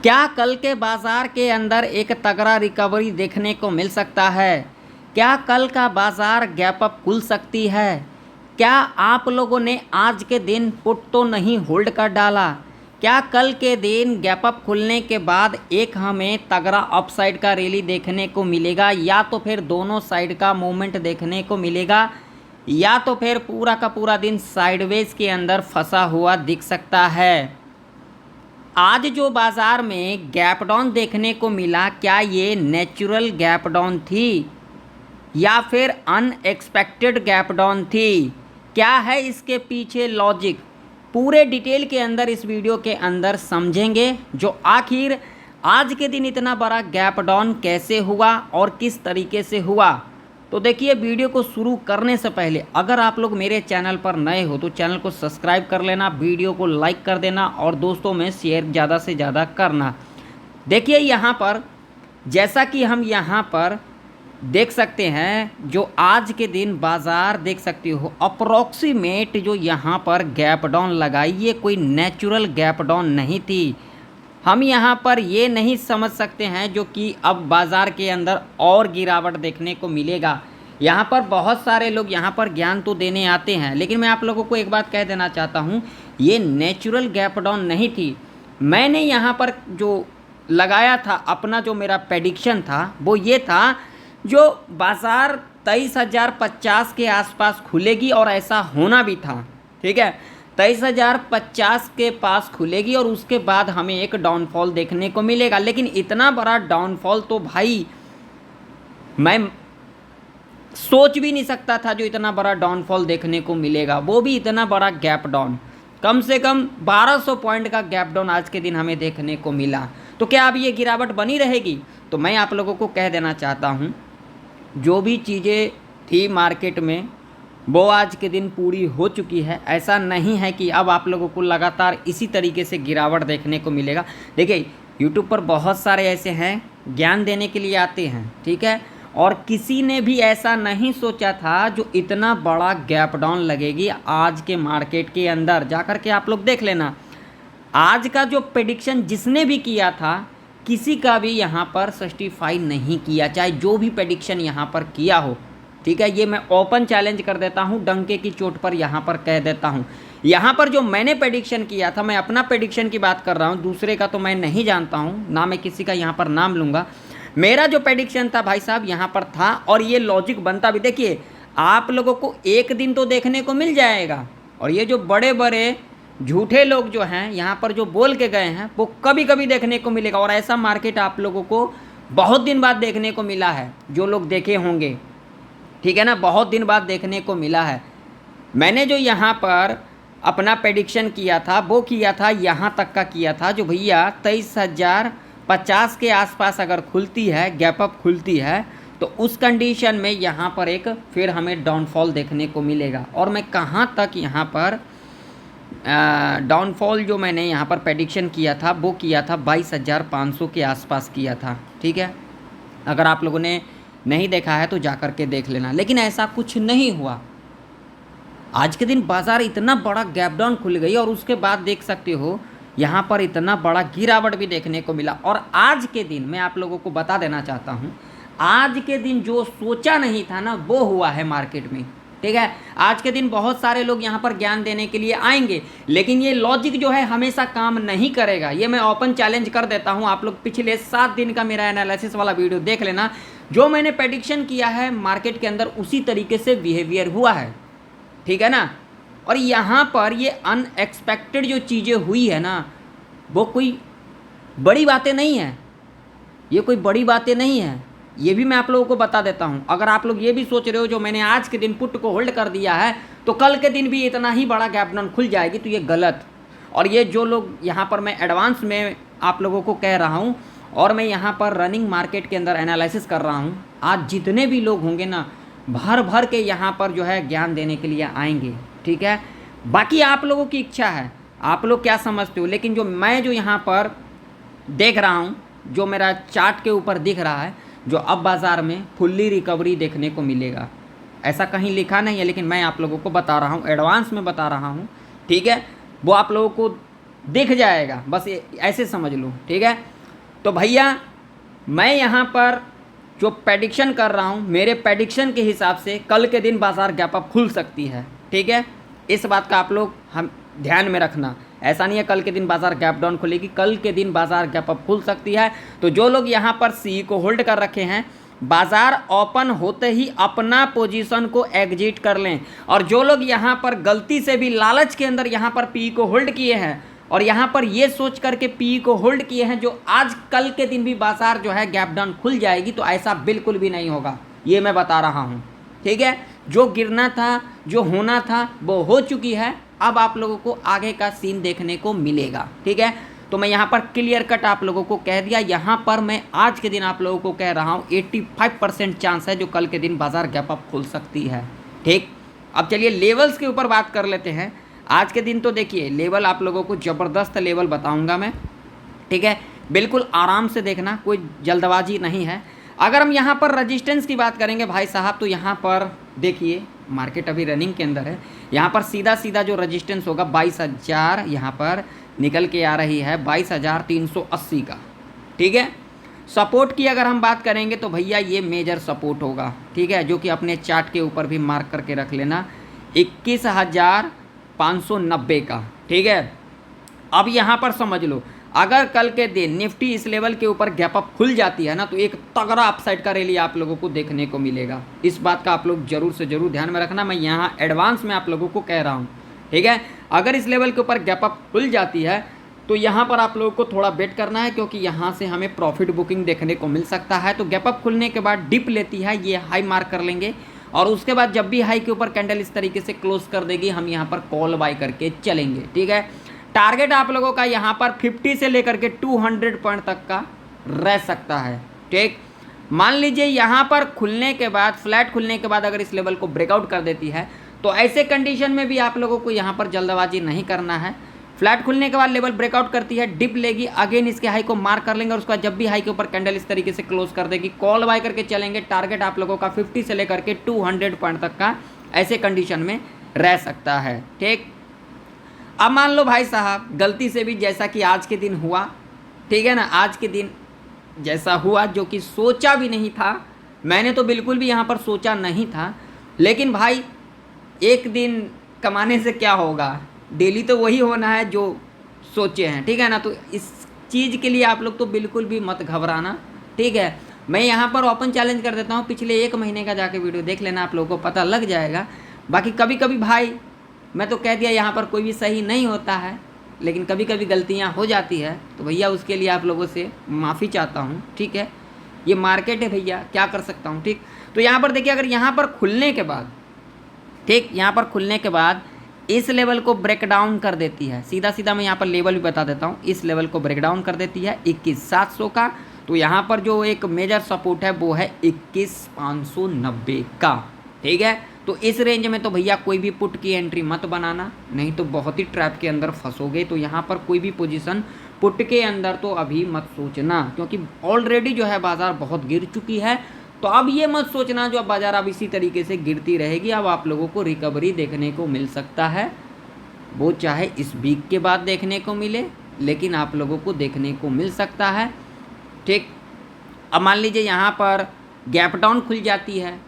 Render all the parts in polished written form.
क्या कल के बाजार के अंदर एक तगड़ा रिकवरी देखने को मिल सकता है? क्या कल का बाजार गैप अप खुल सकती है? क्या आप लोगों ने आज के दिन पुट तो नहीं होल्ड कर डाला? क्या कल के दिन गैप अप खुलने के बाद एक हमें तगड़ा अपसाइड का रैली देखने को मिलेगा, या तो फिर दोनों साइड का मूवमेंट देखने को मिलेगा, या तो फिर पूरा का पूरा दिन साइडवेज के अंदर फंसा हुआ दिख सकता है? आज जो बाज़ार में गैप डाउन देखने को मिला, क्या ये नेचुरल गैप डाउन थी या फिर अनएक्सपेक्टेड गैप डाउन थी? क्या है इसके पीछे लॉजिक? पूरे डिटेल के अंदर इस वीडियो के अंदर समझेंगे, जो आखिर आज के दिन इतना बड़ा गैप डाउन कैसे हुआ और किस तरीके से हुआ। तो देखिए, वीडियो को शुरू करने से पहले अगर आप लोग मेरे चैनल पर नए हो तो चैनल को सब्सक्राइब कर लेना, वीडियो को लाइक कर देना और दोस्तों में शेयर ज़्यादा से ज़्यादा करना। देखिए, यहाँ पर जैसा कि हम यहाँ पर देख सकते हैं, जो आज के दिन बाज़ार देख सकते हो, अप्रॉक्सीमेट जो यहाँ पर गैप डाउन लगाई, ये कोई नेचुरल गैप डाउन नहीं थी। हम यहाँ पर ये नहीं समझ सकते हैं जो कि अब बाज़ार के अंदर और गिरावट देखने को मिलेगा। यहाँ पर बहुत सारे लोग यहाँ पर ज्ञान तो देने आते हैं, लेकिन मैं आप लोगों को एक बात कह देना चाहता हूँ, ये नेचुरल गैप डाउन नहीं थी। मैंने यहाँ पर जो लगाया था, अपना जो मेरा प्रेडिक्शन था वो ये था, जो बाज़ार 23,050 के आसपास खुलेगी और ऐसा होना भी था। ठीक है, 23,050 के पास खुलेगी और उसके बाद हमें एक डाउनफॉल देखने को मिलेगा। लेकिन इतना बड़ा डाउनफॉल तो भाई मैं सोच भी नहीं सकता था, जो इतना बड़ा डाउनफॉल देखने को मिलेगा, वो भी इतना बड़ा गैप डाउन। कम से कम 1200 पॉइंट का गैप डाउन आज के दिन हमें देखने को मिला। तो क्या अब ये गिरावट बनी रहेगी? तो मैं आप लोगों को कह देना चाहता हूँ, जो भी चीज़ें थी मार्केट में वो आज के दिन पूरी हो चुकी है। ऐसा नहीं है कि अब आप लोगों को लगातार इसी तरीके से गिरावट देखने को मिलेगा। देखिए, यूट्यूब पर बहुत सारे ऐसे हैं, ज्ञान देने के लिए आते हैं, ठीक है, और किसी ने भी ऐसा नहीं सोचा था जो इतना बड़ा गैप डाउन लगेगी आज के मार्केट के अंदर। जाकर के आप लोग देख लेना, आज का जो प्रेडिक्शन जिसने भी किया था, किसी का भी यहाँ पर सस्टिफाई नहीं किया, चाहे जो भी प्रेडिक्शन यहाँ पर किया हो। ठीक है, ये मैं ओपन चैलेंज कर देता हूँ, डंके की चोट पर यहाँ पर कह देता हूँ। यहाँ पर जो मैंने प्रेडिक्शन किया था, मैं अपना प्रेडिक्शन की बात कर रहा हूँ, दूसरे का तो मैं नहीं जानता हूँ, ना मैं किसी का यहाँ पर नाम लूँगा। मेरा जो प्रेडिक्शन था भाई साहब यहाँ पर था, और ये लॉजिक बनता भी। देखिए, आप लोगों को एक दिन तो देखने को मिल जाएगा, और ये जो बड़े बड़े झूठे लोग जो हैं यहाँ पर जो बोल के गए हैं, वो कभी कभी देखने को मिलेगा। और ऐसा मार्केट आप लोगों को बहुत दिन बाद देखने को मिला है, जो लोग देखे होंगे, ठीक है ना, बहुत दिन बाद देखने को मिला है। मैंने जो यहाँ पर अपना प्रेडिक्शन किया था, वो किया था यहाँ तक का किया था, जो भैया 23,050 के आसपास अगर खुलती है, गैप अप खुलती है, तो उस कंडीशन में यहाँ पर एक फिर हमें डाउनफॉल देखने को मिलेगा। और मैं कहाँ तक यहाँ पर डाउनफॉल जो मैंने यहाँ पर प्रेडिक्शन किया था, वो किया था 22,500 के आसपास किया था। ठीक है, अगर आप लोगों ने नहीं देखा है तो जाकर के देख लेना। लेकिन ऐसा कुछ नहीं हुआ। आज के दिन बाज़ार इतना बड़ा गैप डाउन खुल गई, और उसके बाद देख सकते हो यहाँ पर इतना बड़ा गिरावट भी देखने को मिला। और आज के दिन मैं आप लोगों को बता देना चाहता हूँ, आज के दिन जो सोचा नहीं था ना, वो हुआ है मार्केट में। ठीक है, आज के दिन बहुत सारे लोग यहाँ पर ज्ञान देने के लिए आएंगे, लेकिन ये लॉजिक जो है हमेशा काम नहीं करेगा। ये मैं ओपन चैलेंज कर देता हूँ। आप लोग पिछले 7 दिन का मेरा एनालिसिस वाला वीडियो देख लेना, जो मैंने प्रेडिक्शन किया है मार्केट के अंदर उसी तरीके से बिहेवियर हुआ है। ठीक है ना, और यहाँ पर ये अनएक्सपेक्टेड जो चीज़ें हुई है ना, वो कोई बड़ी बातें नहीं हैं, ये कोई बड़ी बातें नहीं हैं। ये भी मैं आप लोगों को बता देता हूँ। अगर आप लोग ये भी सोच रहे हो जो मैंने आज के दिन पुट को होल्ड कर दिया है, तो कल के दिन भी इतना ही बड़ा गैप डाउन खुल जाएगी, तो ये गलत। और ये जो लोग यहाँ पर मैं एडवांस में आप लोगों को कह रहा हूँ, और मैं यहाँ पर रनिंग मार्केट के अंदर एनालिसिस कर रहा हूँ, आज जितने भी लोग होंगे ना, भर भर के यहाँ पर जो है ज्ञान देने के लिए आएंगे। ठीक है, बाकी आप लोगों की इच्छा है, आप लोग क्या समझते हो। लेकिन जो मैं जो यहाँ पर देख रहा हूँ, जो मेरा चार्ट के ऊपर दिख रहा है, जो अब बाज़ार में फुल्ली रिकवरी देखने को मिलेगा, ऐसा कहीं लिखा नहीं है, लेकिन मैं आप लोगों को बता रहा हूँ, एडवांस में बता रहा हूँ। ठीक है, वो आप लोगों को दिख जाएगा, बस ऐसे समझ लो। ठीक है, तो भैया मैं यहाँ पर जो प्रेडिक्शन कर रहा हूँ, मेरे प्रेडिक्शन के हिसाब से कल के दिन बाज़ार गैप अप खुल सकती है। ठीक है, इस बात का आप लोग हम ध्यान में रखना। ऐसा नहीं है कल के दिन बाज़ार गैप डाउन खुलेगी, कल के दिन बाज़ार गैप अप खुल सकती है। तो जो लोग यहाँ पर सी को होल्ड कर रखे हैं, बाज़ार ओपन होते ही अपना पोजीशन को एग्जिट कर लें। और जो लोग यहाँ पर गलती से भी लालच के अंदर यहाँ पर पी को होल्ड किए हैं और यहाँ पर ये सोच करके पी को होल्ड किए हैं जो आज कल के दिन भी बाज़ार जो है गैप डाउन खुल जाएगी, तो ऐसा बिल्कुल भी नहीं होगा, ये मैं बता रहा हूँ। ठीक है, जो गिरना था, जो होना था, वो हो चुकी है। अब आप लोगों को आगे का सीन देखने को मिलेगा। ठीक है, तो मैं यहाँ पर क्लियर कट आप लोगों को कह दिया। यहाँ पर मैं आज के दिन आप लोगों को कह रहा हूँ 85% चांस है जो कल के दिन बाज़ार गैप अप खुल सकती है। ठीक, अब चलिए लेवल्स के ऊपर बात कर लेते हैं। आज के दिन तो देखिए लेवल आप लोगों को ज़बरदस्त लेवल बताऊँगा मैं। ठीक है, बिल्कुल आराम से देखना, कोई जल्दबाजी नहीं है। अगर हम यहाँ पर रजिस्टेंस की बात करेंगे भाई साहब, तो यहाँ पर देखिए मार्केट अभी रनिंग के अंदर है। यहाँ पर सीधा सीधा जो रजिस्टेंस होगा 22,000 यहाँ पर निकल के आ रही है, 22,380 का। ठीक है, सपोर्ट की अगर हम बात करेंगे तो भैया ये मेजर सपोर्ट होगा। ठीक है, जो कि अपने चार्ट के ऊपर भी मार्क करके रख लेना, 21,590 का। ठीक है, अब यहाँ पर समझ लो, अगर कल के दिन निफ्टी इस लेवल के ऊपर गैप अप खुल जाती है ना, तो एक तगड़ा अपसाइड का रैली आप लोगों को देखने को मिलेगा। इस बात का आप लोग जरूर से जरूर ध्यान में रखना, मैं यहाँ एडवांस में आप लोगों को कह रहा हूँ। ठीक है, अगर इस लेवल के ऊपर गैप अप खुल जाती है तो यहाँ पर आप लोगों को थोड़ा वेट करना है, क्योंकि यहाँ से हमें प्रॉफिट बुकिंग देखने को मिल सकता है। तो गैप अप खुलने के बाद डिप लेती है, ये हाई मार्क कर लेंगे और उसके बाद जब भी हाई के ऊपर कैंडल इस तरीके से क्लोज कर देगी, हम यहाँ पर कॉल बाय करके चलेंगे। ठीक है, टारगेट आप लोगों का यहाँ पर 50 से लेकर के 200 पॉइंट तक का रह सकता है। ठीक, मान लीजिए यहाँ पर खुलने के बाद, फ्लैट खुलने के बाद अगर इस लेवल को ब्रेकआउट कर देती है, तो ऐसे कंडीशन में भी आप लोगों को यहाँ पर जल्दबाजी नहीं करना है। फ्लैट खुलने के बाद लेवल ब्रेकआउट करती है, डिप लेगी, अगेन इसके हाई को मार्क कर लेंगे और उसके बाद जब भी हाई के ऊपर कैंडल इस तरीके से क्लोज कर देगी, कॉल बाय करके चलेंगे। टारगेट आप लोगों का 50 से लेकर के 200 पॉइंट तक का ऐसे कंडीशन में रह सकता है। ठीक, अब मान लो भाई साहब गलती से भी जैसा कि आज के दिन हुआ, ठीक है ना, आज के दिन जैसा हुआ जो कि सोचा भी नहीं था, मैंने तो बिल्कुल भी यहाँ पर सोचा नहीं था, लेकिन भाई एक दिन कमाने से क्या होगा, डेली तो वही होना है जो सोचे हैं। ठीक है ना, तो इस चीज़ के लिए आप लोग तो बिल्कुल भी मत घबराना। ठीक है, मैं यहाँ पर ओपन चैलेंज कर देता हूँ, पिछले 1 महीने का जाके वीडियो देख लेना, आप लोगों को पता लग जाएगा। बाकी कभी कभी भाई मैं तो कह दिया यहाँ पर कोई भी सही नहीं होता है, लेकिन कभी कभी गलतियाँ हो जाती है, तो भैया उसके लिए आप लोगों से माफ़ी चाहता हूँ। ठीक है, ये मार्केट है भैया, क्या कर सकता हूँ। ठीक, तो यहाँ पर देखिए, अगर यहाँ पर खुलने के बाद, ठीक, यहाँ पर खुलने के बाद इस लेवल को ब्रेक डाउन कर देती है, सीधा सीधा मैं यहाँ पर लेवल भी बता देता हूँ, इस लेवल को ब्रेक डाउन कर देती है 21,700 का, तो यहाँ पर जो एक मेजर सपोर्ट है वो है 21,590 का। ठीक है, तो इस रेंज में तो भैया कोई भी पुट की एंट्री मत बनाना, नहीं तो बहुत ही ट्रैप के अंदर फंसोगे। तो यहाँ पर कोई भी पोजीशन पुट के अंदर तो अभी मत सोचना, क्योंकि ऑलरेडी जो है बाज़ार बहुत गिर चुकी है। तो अब ये मत सोचना जो अब बाज़ार अब इसी तरीके से गिरती रहेगी, अब आप लोगों को रिकवरी देखने को मिल सकता है, वो चाहे इस वीक के बाद देखने को मिले, लेकिन आप लोगों को देखने को मिल सकता है। ठीक, अब मान लीजिए यहाँ पर गैप डाउन खुल जाती है,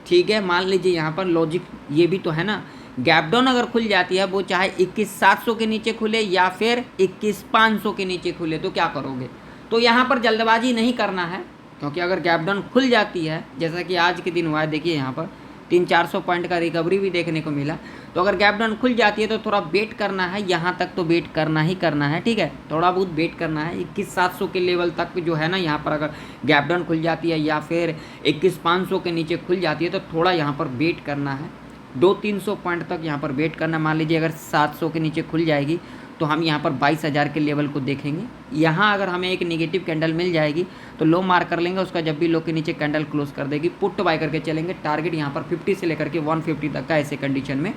ठीक है, मान लीजिए यहाँ पर लॉजिक ये भी तो है ना, गैप डाउन अगर खुल जाती है, वो चाहे 21,700 के नीचे खुले या फिर 21,500 के नीचे खुले, तो क्या करोगे। तो यहाँ पर जल्दबाजी नहीं करना है, क्योंकि अगर गैप डाउन खुल जाती है, जैसा कि आज के दिन हुआ है, देखिए यहाँ पर 300-400 पॉइंट का रिकवरी भी देखने को मिला। तो अगर गैप डाउन खुल जाती है तो थोड़ा वेट करना है, यहाँ तक तो वेट करना ही करना है। ठीक है, थोड़ा बहुत वेट करना है। 21,700 के लेवल तक जो है ना, यहाँ पर अगर गैप डाउन खुल जाती है या फिर 21,500 के नीचे खुल जाती है, तो थोड़ा यहाँ पर वेट करना है, 200-300 पॉइंट तक यहाँ पर वेट करना। मान लीजिए अगर 700 के नीचे खुल जाएगी तो हम यहाँ पर 22,000 के लेवल को देखेंगे। यहाँ अगर हमें एक नेगेटिव कैंडल मिल जाएगी तो लो मार्क कर लेंगे, उसका जब भी लो के नीचे कैंडल क्लोज कर देगी, पुट बाय करके चलेंगे। टारगेट यहाँ पर 50 से लेकर के 150 तक का ऐसे कंडीशन में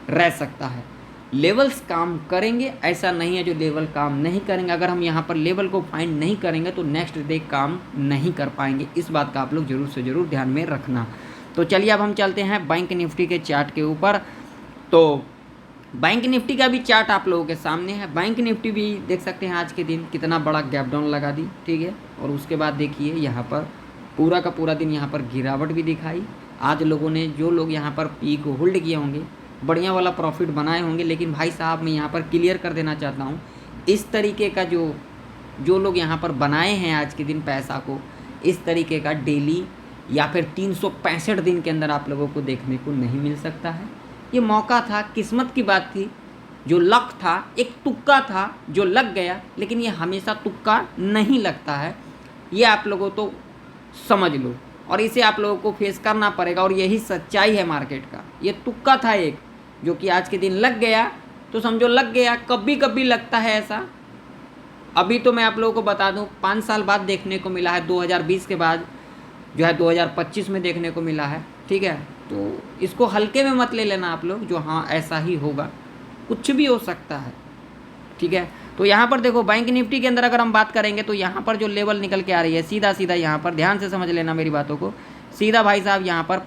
रह सकता है। लेवल्स काम करेंगे, ऐसा नहीं है जो लेवल काम नहीं करेंगे। अगर हम यहाँ पर लेवल को फाइंड नहीं करेंगे तो नेक्स्ट डे काम नहीं कर पाएंगे, इस बात का आप लोग जरूर से ज़रूर ध्यान में रखना। तो चलिए अब हम चलते हैं बैंक निफ्टी के चार्ट के ऊपर। तो बैंक निफ्टी का भी चार्ट आप लोगों के सामने है। बैंक निफ्टी भी देख सकते हैं आज के दिन कितना बड़ा गैप डाउन लगा दी, ठीक है। और उसके बाद देखिए यहाँ पर पूरा का पूरा दिन यहाँ पर गिरावट भी दिखाई। आज लोगों ने, जो लोग यहाँ पर पी को होल्ड किए होंगे, बढ़िया वाला प्रॉफिट बनाए होंगे। लेकिन भाई साहब मैं यहाँ पर क्लियर कर देना चाहता हूँ, इस तरीके का जो लोग यहाँ पर बनाए हैं आज के दिन पैसा को, इस तरीके का डेली या फिर 365 दिन के अंदर आप लोगों को देखने को नहीं मिल सकता है। ये मौका था, किस्मत की बात थी, जो लक था, एक तुक्का था जो लग गया। लेकिन ये हमेशा तुक्का नहीं लगता है, ये आप लोगों तो समझ लो, और इसे आप लोगों को फेस करना पड़ेगा। और यही सच्चाई है मार्केट का। ये तुक्का था एक, जो कि आज के दिन लग गया तो समझो लग गया। कभी कभी लगता है ऐसा। अभी तो मैं आप लोगों को बता दूं 5 साल बाद देखने को मिला है, 2020 के बाद जो है 2025 में देखने को मिला है, ठीक है। तो इसको हल्के में मत ले लेना आप लोग, जो हाँ ऐसा ही होगा, कुछ भी हो सकता है, ठीक है। तो यहाँ पर देखो बैंक निफ्टी के अंदर अगर हम बात करेंगे तो यहाँ पर जो लेवल निकल के आ रही है सीधा सीधा, यहाँ पर ध्यान से समझ लेना मेरी बातों को, सीधा भाई साहब यहाँ पर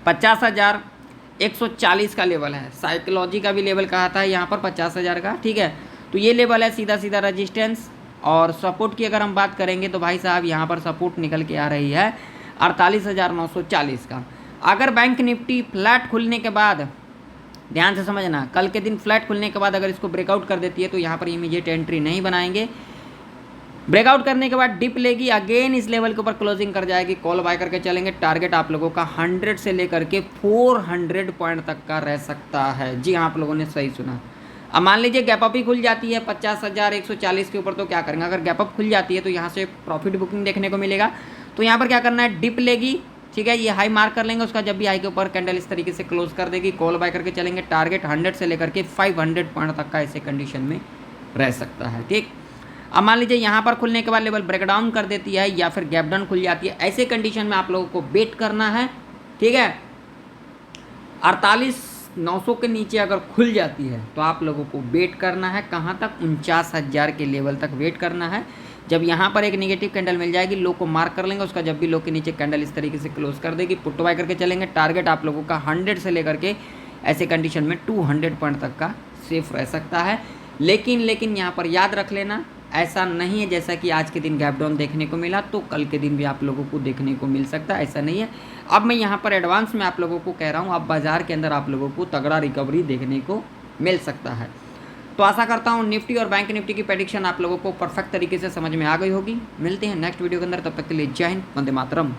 50,140 का लेवल है। साइकोलॉजी का भी लेवल कहा था यहाँ पर 50,000 का, ठीक है। तो ये लेवल है सीधा सीधा रेजिस्टेंस। और सपोर्ट की अगर हम बात करेंगे तो भाई साहब यहाँ पर सपोर्ट निकल के आ रही है 48,940 का। अगर बैंक निफ्टी फ्लैट खुलने के बाद, ध्यान से समझना, कल के दिन फ्लैट खुलने के बाद अगर इसको ब्रेकआउट कर देती है तो यहाँ पर इमीडिएट एंट्री नहीं बनाएंगे। ब्रेकआउट करने के बाद डिप लेगी, अगेन इस लेवल के ऊपर क्लोजिंग कर जाएगी, कॉल बाय करके चलेंगे। टारगेट आप लोगों का 100 से लेकर के 400 पॉइंट तक का रह सकता है। जी हाँ, आप लोगों ने सही सुना। अब मान लीजिए गैप अप ही खुल जाती है 50,140 के ऊपर, तो क्या करेंगे? अगर गैप अप खुल जाती है तो यहाँ से प्रॉफिट बुकिंग देखने को मिलेगा। तो यहाँ पर क्या करना है, डिप लेगी, ठीक है, ये हाई मार्क कर लेंगे, उसका जब भी हाई के ऊपर कैंडल इस तरीके से क्लोज कर देगी, कॉल बाय करके चलेंगे। टारगेट 100 से लेकर के 500 पॉइंट तक का ऐसे कंडीशन में रह सकता है, ठीक। अब मान लीजिए यहाँ पर खुलने के बाद लेवल ब्रेकडाउन कर देती है या फिर गैप डाउन खुल जाती है, ऐसे कंडीशन में आप लोगों को वेट करना है, ठीक है। 48,900 के नीचे अगर खुल जाती है तो आप लोगों को वेट करना है, कहाँ तक? 49,000 के लेवल तक वेट करना है। जब यहाँ पर एक नेगेटिव कैंडल मिल जाएगी, लो को मार्क कर लेंगे, उसका जब भी लो के नीचे कैंडल इस तरीके से क्लोज कर देगी, पुट बाय करके चलेंगे। टारगेट आप लोगों का 100 से लेकर के ऐसे कंडीशन में 200 पॉइंट तक का सेफ रह सकता है। लेकिन यहाँ पर याद रख लेना, ऐसा नहीं है जैसा कि आज के दिन गैप डाउन देखने को मिला तो कल के दिन भी आप लोगों को देखने को मिल सकता है, ऐसा नहीं है। अब मैं यहाँ पर एडवांस में आप लोगों को कह रहा हूँ, अब बाज़ार के अंदर आप लोगों को तगड़ा रिकवरी देखने को मिल सकता है। तो आशा करता हूँ निफ्टी और बैंक निफ्टी की प्रेडिक्शन आप लोगों को परफेक्ट तरीके से समझ में आ गई होगी। मिलते हैं नेक्स्ट वीडियो के अंदर, तब तक के लिए जय हिंद, वंदे मातरम।